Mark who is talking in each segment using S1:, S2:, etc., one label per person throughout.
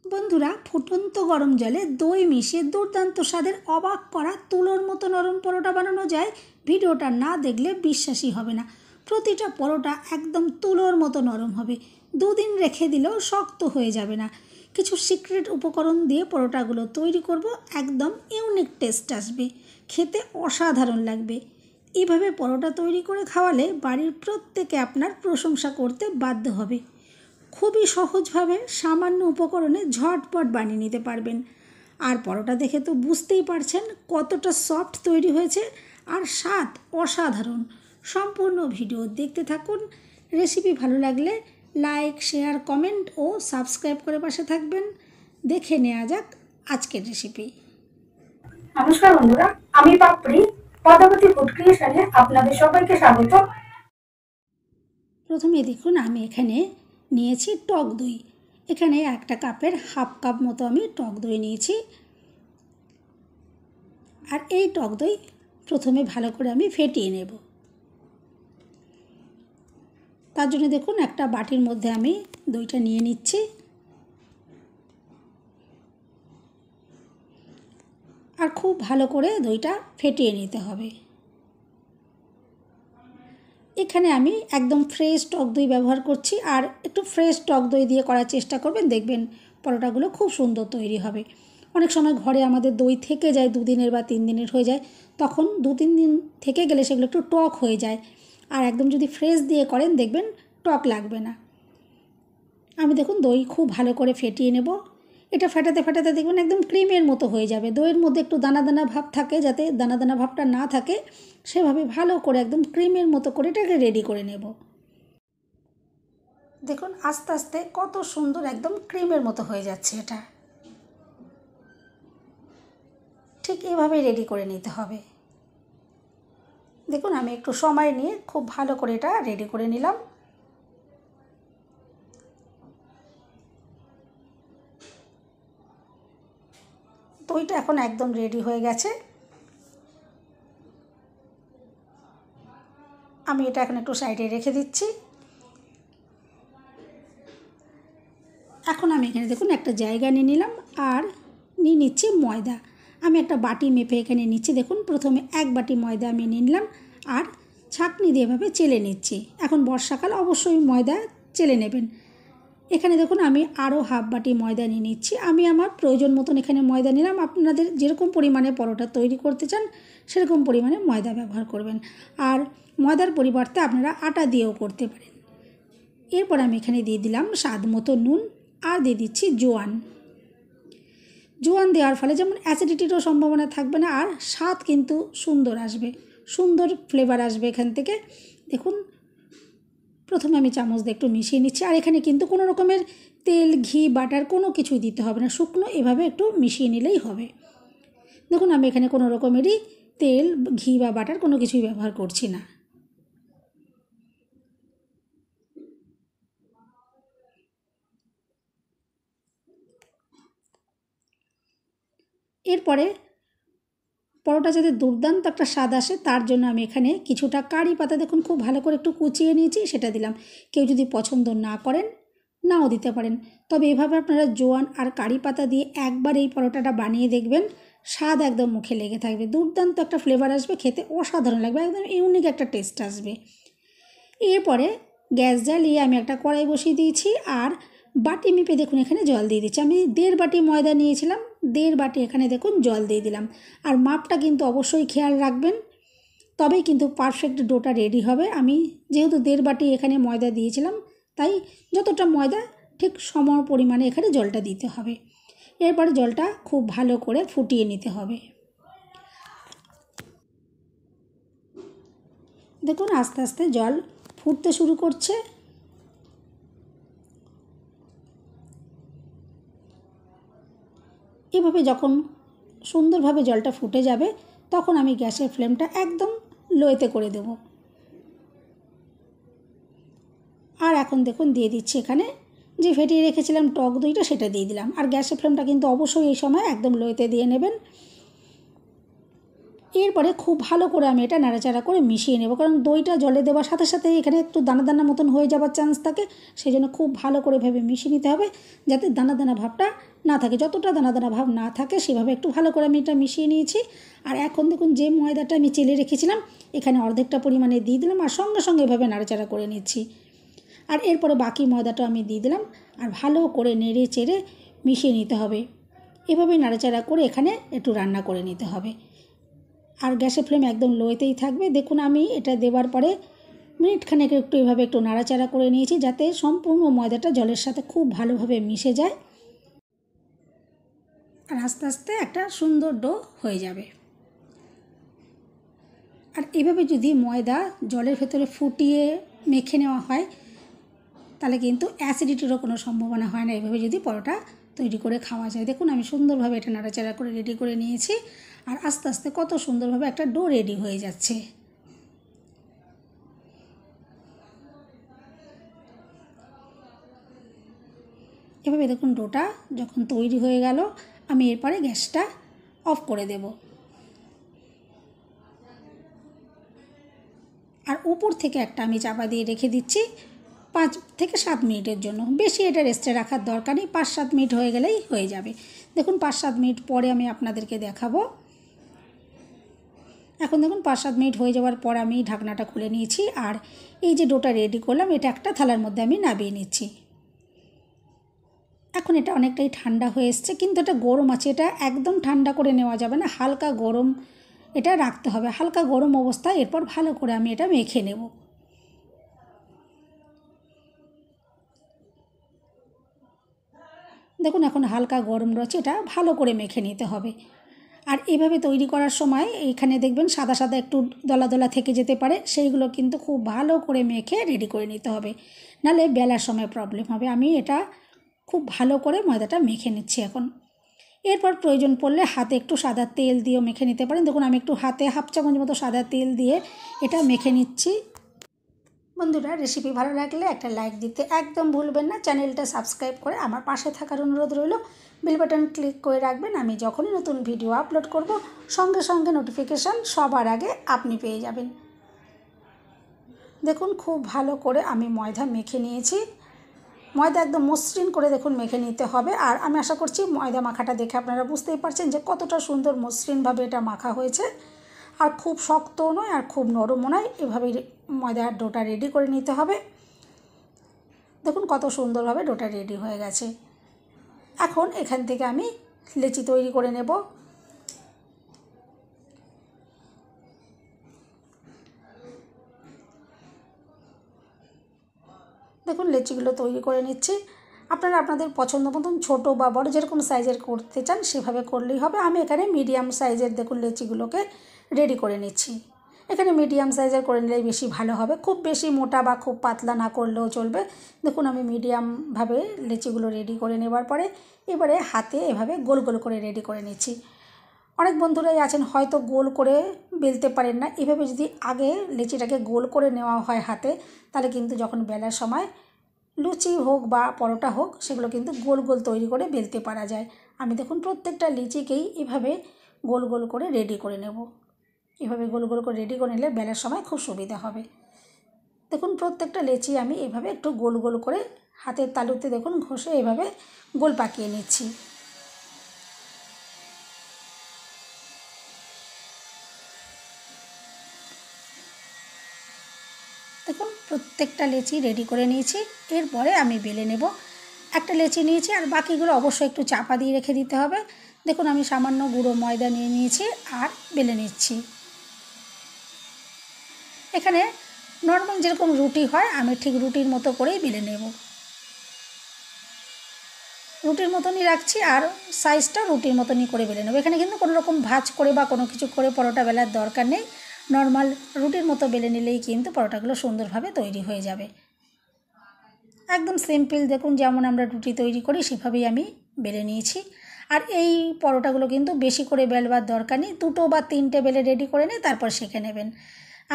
S1: বন্ধুরা, ফুটন্ত গরম জলে দই মিশিয়ে দুর্দান্ত স্বাদের অবাক করা তুলোর মতো নরম পরোটা বানানো যায়। ভিডিওটা না দেখলে বিশ্বাসই হবে না। প্রতিটা পরোটা একদম তুলোর মতো নরম হবে, দুদিন রেখে দিলেও শক্ত হয়ে যাবে না। কিছু সিক্রেট উপকরণ দিয়ে পরোটাগুলো তৈরি করব, একদম ইউনিক টেস্ট আসবে, খেতে অসাধারণ লাগবে। এইভাবে পরোটা তৈরি করে খাওয়ালে বাড়ির প্রত্যেকে আপনার প্রশংসা করতে বাধ্য হবে। খুবই সহজভাবে সামান্য উপকরণে ঝটপট বানিয়ে নিতে পারবেন। আর পরোটা দেখে তো বুঝতেই পারছেন কতটা সফট তৈরি হয়েছে, আর স্বাদ অসাধারণ। সম্পূর্ণ ভিডিও দেখতে থাকুন। রেসিপি ভালো লাগলে লাইক, শেয়ার, কমেন্ট ও সাবস্ক্রাইব করে পাশে থাকবেন। দেখে নেওয়া যাক আজকের রেসিপি।
S2: নমস্কার বন্ধুরা, আমি পাপড়ি পদ্মাবতী ফুড ক্রিয়েশনে আপনাদের সবাইকে স্বাগত।
S1: প্রথমে দেখুন, আমি এখানে নিয়েছি টক দই। এখানে একটা কাপের হাফ কাপ মতো আমি টক দই নিয়েছি। আর এই টক দই প্রথমে ভালো করে আমি ফেটিয়ে নেব। তার জন্য দেখুন, একটা বাটির মধ্যে আমি দইটা নিয়ে নিচ্ছি। আর খুব ভালো করে দইটা ফেটিয়ে নিতে হবে। এখানে আমি একদম ফ্রেশ টক দই ব্যবহার করছি, আর একটু ফ্রেশ টক দই দিয়ে করার চেষ্টা করবেন, দেখবেন পরোটাগুলো খুব সুন্দর তৈরি হবে। অনেক সময় ঘরে আমাদের দই থেকে যায়, 2 দিনের বা 3 দিনের হয়ে যায়, তখন 2-3 দিন থেকে গেলে সেগুলো একটু টক হয়ে যায়। আর একদম যদি ফ্রেশ দিয়ে করেন, দেখবেন টক লাগবে না। আমি দেখুন দই খুব ভালো করে ফেটিয়ে নেব। এটা ফেটাতে ফেটাতে দেখবেন একদম ক্রিমের মতো হয়ে যাবে। দইয়ের মধ্যে একটু দানা দানা ভাব থাকে, যাতে দানা দানা ভাবটা না থাকে সেভাবে ভালো করে একদম ক্রিমের মতো করে এটাকে রেডি করে নেব। দেখুন আস্তে আস্তে কত সুন্দর একদম ক্রিমের মতো হয়ে যাচ্ছে। এটা ঠিক এভাবেই রেডি করে নিতে হবে। দেখুন আমি একটু সময় নিয়ে খুব ভালো করে এটা রেডি করে নিলাম। দইটা এখন একদম রেডি হয়ে গেছে। আমি এটা এখন একটু সাইডে রেখে দিচ্ছি। এখন আমি এখানে দেখুন একটা জায়গা নিয়ে নিলাম, আর নিয়ে নিচ্ছি ময়দা। আমি একটা বাটি মেপে এখানে নিচ্ছি। দেখুন প্রথমে 1 বাটি ময়দা আমি নিয়ে নিলাম, আর ছাঁকনি দিয়ে এভাবে চেলে নিচ্ছি। এখন বর্ষাকাল, অবশ্যই ময়দা চেলে নেবেন। এখানে দেখুন আমি আরও হাফ বাটি ময়দা নিয়ে নিচ্ছি। আমি আমার প্রয়োজন মতন এখানে ময়দা নিলাম। আপনাদের যেরকম পরিমাণে পরোটা তৈরি করতে চান সেরকম পরিমাণে ময়দা ব্যবহার করবেন। আর ময়দার পরিবর্তে আপনারা আটা দিয়েও করতে পারেন। এরপর আমি এখানে দিয়ে দিলাম স্বাদ মতো নুন, আর দিয়ে দিচ্ছি জোয়ান। জোয়ান দেওয়ার ফলে যেমন অ্যাসিডিটিরও সম্ভাবনা থাকবে না, আর স্বাদ কিন্তু সুন্দর আসবে, সুন্দর ফ্লেভার আসবে এখান থেকে। দেখুন প্রথমে আমি চামচ দিয়ে একটু মিশিয়ে নিচ্ছি। আর এখানে কিন্তু কোনো রকমের তেল, ঘি, বাটার কোনো কিছুই দিতে হবে না, শুকনো এভাবে একটু মিশিয়ে নিলেই হবে। দেখুন আমি এখানে কোনো রকমেরই তেল, ঘি বা বাটার কোনো কিছুই ব্যবহার করছি না। এরপরে পরোটা যাতে দুর্দান্ত একটা স্বাদ আসে, তার জন্য আমি এখানে কিছুটা কারি পাতা দেখুন খুব ভালো করে একটু কুচিয়ে নিয়েছি, সেটা দিলাম। কেউ যদি পছন্দ না করেন নাও দিতে পারেন, তবে এভাবে আপনারা জোয়ান আর কারি পাতা দিয়ে একবার এই পরোটাটা বানিয়ে দেখবেন, স্বাদ একদম মুখে লেগে থাকবে। দুর্দান্ত একটা ফ্লেভার আসবে, খেতে অসাধারণ লাগবে, একদম ইউনিক একটা টেস্ট আসবে। এরপরে গ্যাস জ্বালিয়ে আমি একটা কড়াই বসিয়ে দিয়েছি, আর বাটি মেপে দেখুন এখানে জল দিয়ে দিচ্ছি। আমি 1.5 বাটি ময়দা নিয়েছিলাম, 1.5 বাটি এখানে দেখুন জল দিয়ে দিলাম। আর মাপটা কিন্তু অবশ্যই খেয়াল রাখবেন, তবেই কিন্তু পারফেক্ট ডোটা রেডি হবে। আমি যেহেতু 1.5 বাটি এখানে ময়দা দিয়েছিলাম, তাই যতটা ময়দা ঠিক সম পরিমাণে এখানে জলটা দিতে হবে। এরপরে জলটা খুব ভালো করে ফুটিয়ে নিতে হবে। দেখুন আস্তে আস্তে জল ফুটতে শুরু করছে। এভাবে যখন সুন্দরভাবে জলটা ফুটে যাবে, তখন আমি গ্যাসের ফ্লেমটা একদম লোতে করে দেব। আর এখন দেখুন দিয়ে দিচ্ছি এখানে যে ফেটিয়ে রেখেছিলাম টক দইটা, সেটা দিয়ে দিলাম। আর গ্যাসের ফ্লেমটা কিন্তু অবশ্যই এই সময় একদম লোতে দিয়ে নেবেন। এরপরে খুব ভালো করে আমি এটা নাড়াচাড়া করে মিশিয়ে নেব, কারণ দইটা জলে দেওয়ার সাথে সাথে এখানে একটু দানা দানা মতন হয়ে যাওয়ার চান্স থাকে। সেই জন্য খুব ভালো করে ভেবে মিশিয়ে নিতে হবে, যাতে দানা দানা ভাবটা না থাকে। যতটা দানা দানা ভাব না থাকে সেভাবে একটু ভালো করে আমি এটা মিশিয়ে নিয়েছি। আর এখন দেখুন যে ময়দাটা আমি চেলে রেখেছিলাম এখানে অর্ধেকটা পরিমাণে দিয়ে দিলাম, আর সঙ্গে সঙ্গে এভাবে নাড়াচাড়া করে নিচ্ছি। আর এরপরে বাকি ময়দাটা আমি দিয়ে দিলাম, আর ভালো করে নেড়ে চেড়ে মিশিয়ে নিতে হবে। এভাবে নাড়াচাড়া করে এখানে একটু রান্না করে নিতে হবে, আর গ্যাসের ফ্লেম একদম লোতেই থাকবে। দেখুন আমি এটা দেওয়ার পরে মিনিটখানেক একটু এভাবে একটু নাড়াচাড়া করে নিয়েছি, যাতে সম্পূর্ণ ময়দাটা জলের সাথে খুব ভালোভাবে মিশে যায়, আর আস্তে আস্তে একটা সুন্দর ডো হয়ে যাবে। আর এভাবে যদি ময়দা জলের ভেতরে ফুটিয়ে মেখে নেওয়া হয় তাহলে কিন্তু অ্যাসিডিটিরও কোনো সম্ভাবনা হয় না, এভাবে যদি পরোটা তৈরি করে খাওয়া যায়। দেখুন আমি সুন্দরভাবে এটা নাড়াচাড়া করে রেডি করে নিয়েছি, আর আস্তে আস্তে কত সুন্দরভাবে একটা ডো রেডি হয়ে যাচ্ছে। এভাবে দেখুন ডোটা যখন তৈরি হয়ে গেল আমি এরপরে গ্যাসটা অফ করে দেব, আর উপর থেকে একটা আমি চাপা দিয়ে রেখে দিচ্ছি 5 থেকে 7 মিনিটের জন্য। বেশি এটা রেস্টে রাখার দরকার নেই, 5-7 মিনিট হয়ে গেলেই হয়ে যাবে। দেখুন 5-7 মিনিট পরে আমি আপনাদেরকে দেখাবো। এখন দেখুন 5-7 মিনিট হয়ে যাওয়ার পর আমি ঢাকনাটা খুলে নিয়েছি, আর এই যে ডোটা রেডি করলাম এটা একটা থালার মধ্যে আমি নামিয়ে নিচ্ছি। এখন এটা অনেকটাই ঠান্ডা হয়ে এসছে, কিন্তু এটা গরম আছে, এটা একদম ঠান্ডা করে নেওয়া যাবে না, হালকা গরম এটা রাখতে হবে। হালকা গরম অবস্থায় এরপর ভালো করে আমি এটা মেখে নেব। দেখুন এখন হালকা গরম রয়েছে, এটা ভালো করে মেখে নিতে হবে। আর এভাবে তৈরি করার সময় এইখানে দেখবেন সাদা সাদা একটু দলা দলা থেকে যেতে পারে, সেইগুলো কিন্তু খুব ভালো করে মেখে রেডি করে নিতে হবে, নাহলে বেলার সময় প্রবলেম হবে। আমি এটা খুব ভালো করে ময়দাটা মেখে নিচ্ছি এখন। এরপর প্রয়োজন পড়লে হাতে একটু সাদা তেল দিয়েও মেখে নিতে পারেন। দেখুন আমি একটু হাতে 1/2 চামচ মতো সাদা তেল দিয়ে এটা মেখে নিচ্ছি। বন্ধুরা রেসিপি ভালো লাগলে একটা লাইক দিতে একদম ভুলবেন না, চ্যানেলটা সাবস্ক্রাইব করে আমার পাশে থাকার অনুরোধ রইল। বেল বাটন ক্লিক করে রাখবেন, আমি যখনই নতুন ভিডিও আপলোড করব সঙ্গে সঙ্গে নোটিফিকেশান সবার আগে আপনি পেয়ে যাবেন। দেখুন খুব ভালো করে আমি ময়দা মেখে নিয়েছি, ময়দা একদম মসৃণ করে দেখুন মেখে নিতে হবে। আর আমি আশা করছি ময়দা মাখাটা দেখে আপনারা বুঝতেই পারছেন যে কতটা সুন্দর মসৃণভাবে এটা মাখা হয়েছে, আর খুব শক্তও নয় আর খুব নরমও নয়। এভাবেই ময়দার ডোটা রেডি করে নিতে হবে। দেখুন কত সুন্দরভাবে ডোটা রেডি হয়ে গেছে। এখন এখান থেকে আমি লেচি তৈরি করে নেব। দেখুন লেচিগুলো তৈরি করে নিচ্ছি। আপনারা আপনাদের পছন্দ মতন ছোটো বা বড় যেরকম সাইজের করতে চান সেভাবে করলেই হবে। আমি এখানে মিডিয়াম সাইজের দেখুন লেচিগুলোকে রেডি করে নিচ্ছি। এখানে মিডিয়াম সাইজের করে নিলেই বেশি ভালো হবে, খুব বেশি মোটা বা খুব পাতলা না করলেও চলবে। দেখুন আমি মিডিয়ামভাবে লেচিগুলো রেডি করে নেবার পরে এবারে হাতে এভাবে গোল গোল করে রেডি করে নিচ্ছি। অনেক বন্ধুরাই আছেন হয়তো গোল করে বেলতে পারেন না, এভাবে যদি আগে লেচিটাকে গোল করে নেওয়া হয় হাতে, তাহলে কিন্তু যখন বেলার সময় লুচি হোক বা পরোটা হোক সেগুলো কিন্তু গোল গোল তৈরি করে বেলতে পারা যায়। আমি দেখুন প্রত্যেকটা লিচিকেই এভাবে গোল গোল করে রেডি করে নেব। এভাবে গোল গোল করে রেডি করে নিলে বেলার সময় খুব সুবিধা হবে। দেখুন প্রত্যেকটা লেচি আমি এভাবে একটু গোল গোল করে হাতের তালুতে দেখুন ঘষে এভাবে গোল পাকিয়ে নিচ্ছি। দেখুন প্রত্যেকটা লেচি রেডি করে নিয়েছি। এরপরে আমি বেলে নেব। একটা লেচি নিয়েছি আর বাকিগুলো অবশ্যই একটু চাপা দিয়ে রেখে দিতে হবে। দেখুন আমি সামান্য গুঁড়ো ময়দা নিয়ে নিয়েছি আর বেলে নিচ্ছি। এখানে নর্মাল যেরকম রুটি হয় আমি ঠিক রুটির মতো করেই বেলে নেব। রুটির মতনই রাখছি আর সাইজটা রুটির মতনই করে বেলে নেব। এখানে কিন্তু কোনো রকম ভাঁজ করে বা কোনো কিছু করে পরোটা বেলার দরকার নেই, নর্মাল রুটির মতো বেলে নিলেই কিন্তু পরোটাগুলো সুন্দরভাবে তৈরি হয়ে যাবে। একদম সিম্পল দেখুন যেমন আমরা রুটি তৈরি করি সেভাবেই আমি বেলে নিয়েছি। আর এই পরোটাগুলো কিন্তু বেশি করে বেলবার দরকার নেই, 2 বা 3টে বেলে রেডি করে নিয়ে তারপর সেঁকে নেবেন।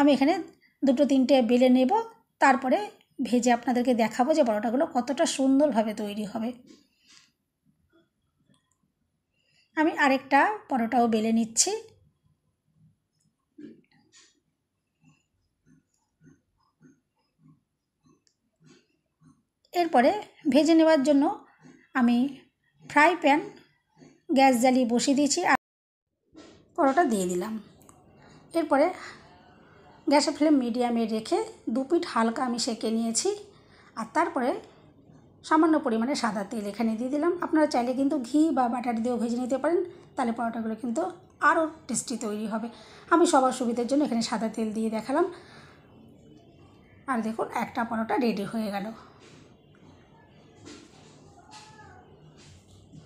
S1: আমি এখানে 2-3টে বেলে নেব, তারপরে ভেজে আপনাদেরকে দেখাবো যে পরোটাগুলো কতটা সুন্দরভাবে তৈরি হবে। আমি আরেকটা পরোটাও বেলে নিচ্ছি। এরপরে ভেজে নেওয়ার জন্য আমি ফ্রাই প্যান গ্যাস জ্বালিয়ে বসিয়ে দিয়েছি আর পরোটা দিয়ে দিলাম। এরপরে গ্যাসের ফ্লেম মিডিয়ামে রেখে 2 পিঠ হালকা আমি সেঁকে নিয়েছি। আর তারপরে সামান্য পরিমাণে সাদা তেল এখানে দিয়ে দিলাম। আপনারা চাইলে কিন্তু ঘি বা বাটার দিয়েও ভেজে নিতে পারেন, তাহলে পরোটাগুলো কিন্তু আরও টেস্টি তৈরি হবে। আমি সবার সুবিধার জন্য এখানে সাদা তেল দিয়ে দেখালাম। আর দেখুন একটা পরোটা রেডি হয়ে গেল।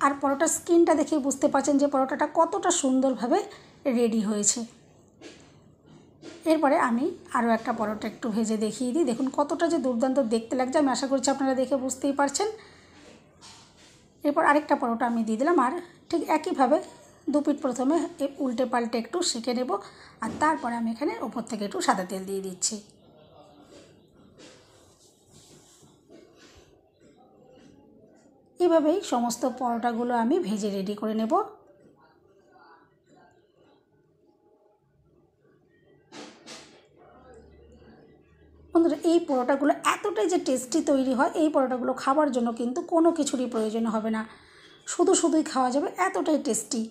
S1: আর পরোটার স্কিনটা দেখে বুঝতে পারছেন যে পরোটাটা কতটা সুন্দরভাবে রেডি হয়েছে। এরপরে আমি আরও একটা পরোটা একটু ভেজে দেখিয়ে দিই। দেখুন কতটা যে দুর্দান্ত দেখতে লাগছে, আমি আশা করছি আপনারা দেখে বুঝতেই পারছেন। এরপর আরেকটা পরোটা আমি দিয়ে দিলাম আর ঠিক একইভাবে 2 পিঠ প্রথমে উল্টে পাল্টে একটু সেঁকে নেব। আর তারপরে আমি এখানে ওপর থেকে একটু সাদা তেল দিয়ে দিচ্ছি। এভাবেই সমস্ত পরোটাগুলো আমি ভেজে রেডি করে নেব। বন্ধুরা, এই পরোটাগুলো এতটাই যে টেস্টি তৈরি হয়, এই পরোটাগুলো খাবার জন্য কিন্তু কোনো কিছুরই প্রয়োজন হবে না, শুধুই খাওয়া যাবে, এতটাই টেস্টি।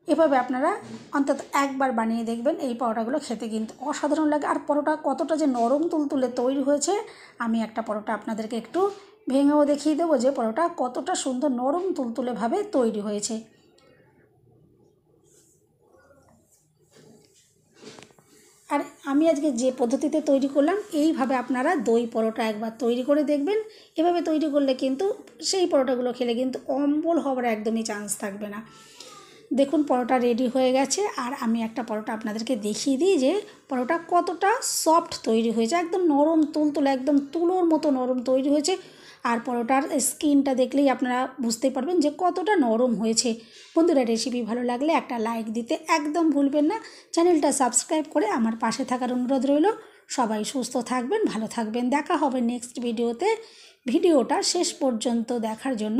S1: এভাবে আপনারা অন্তত একবার বানিয়ে দেখবেন, এই পরোটাগুলো খেতে কিন্তু অসাধারণ লাগে। আর পরোটা কতটা যে নরম তুলতুলে তৈরি হয়েছে, আমি একটা পরোটা আপনাদেরকে একটু ভেঙেও দেখিয়ে দেবো যে পরোটা কতটা সুন্দর নরম তুলতুলেভাবে তৈরি হয়েছে। আর আমি আজকে যে পদ্ধতিতে তৈরি করলাম, এইভাবে আপনারা দই পরোটা একবার তৈরি করে দেখবেন। এভাবে তৈরি করলে কিন্তু সেই পরোটাগুলো খেলে কিন্তু অম্বল হওয়ার একদমই চান্স থাকবে না। দেখুন পরোটা রেডি হয়ে গেছে। আর আমি একটা পরোটা আপনাদেরকে দেখিয়ে দিই যে পরোটা কতটা সফট তৈরি হয়েছে, একদম নরম তুলতুলে, একদম তুলোর মতো নরম তৈরি হয়েছে। আর পরোটার স্কিনটা দেখলেই আপনারা বুঝতে পারবেন যে কতটা নরম হয়েছে। বন্ধুরা, রেসিপি ভালো লাগলে একটা লাইক দিতে একদম ভুলবেন না। চ্যানেলটা সাবস্ক্রাইব করে আমার পাশে থাকার অনুরোধ রইল। সবাই সুস্থ থাকবেন, ভালো থাকবেন। দেখা হবে নেক্সট ভিডিওতে। ভিডিওটা শেষ পর্যন্ত দেখার জন্য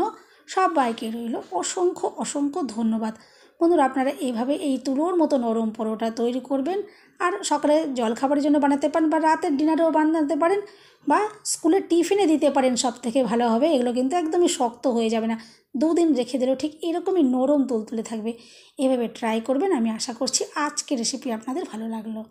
S1: সবাইকে রইল অসংখ্য ধন্যবাদ। বন্ধুরা, আপনারা এইভাবে এই তুলোর মতো নরম পরোটা তৈরি করবেন। আর সকালে জলখাবারের জন্য বানাতে পারেন, বা রাতের ডিনারেও বানাতে পারেন, বা স্কুলের টিফিনে দিতে পারেন, সব থেকে ভালো হবে। এগুলো কিন্তু একদমই শক্ত হয়ে যাবে না, 2 দিন রেখে দিলেও ঠিক এরকমই নরম তুলতুলে থাকবে। এভাবে ট্রাই করবেন। আমি আশা করছি আজকের রেসিপি আপনাদের ভালো লাগলো।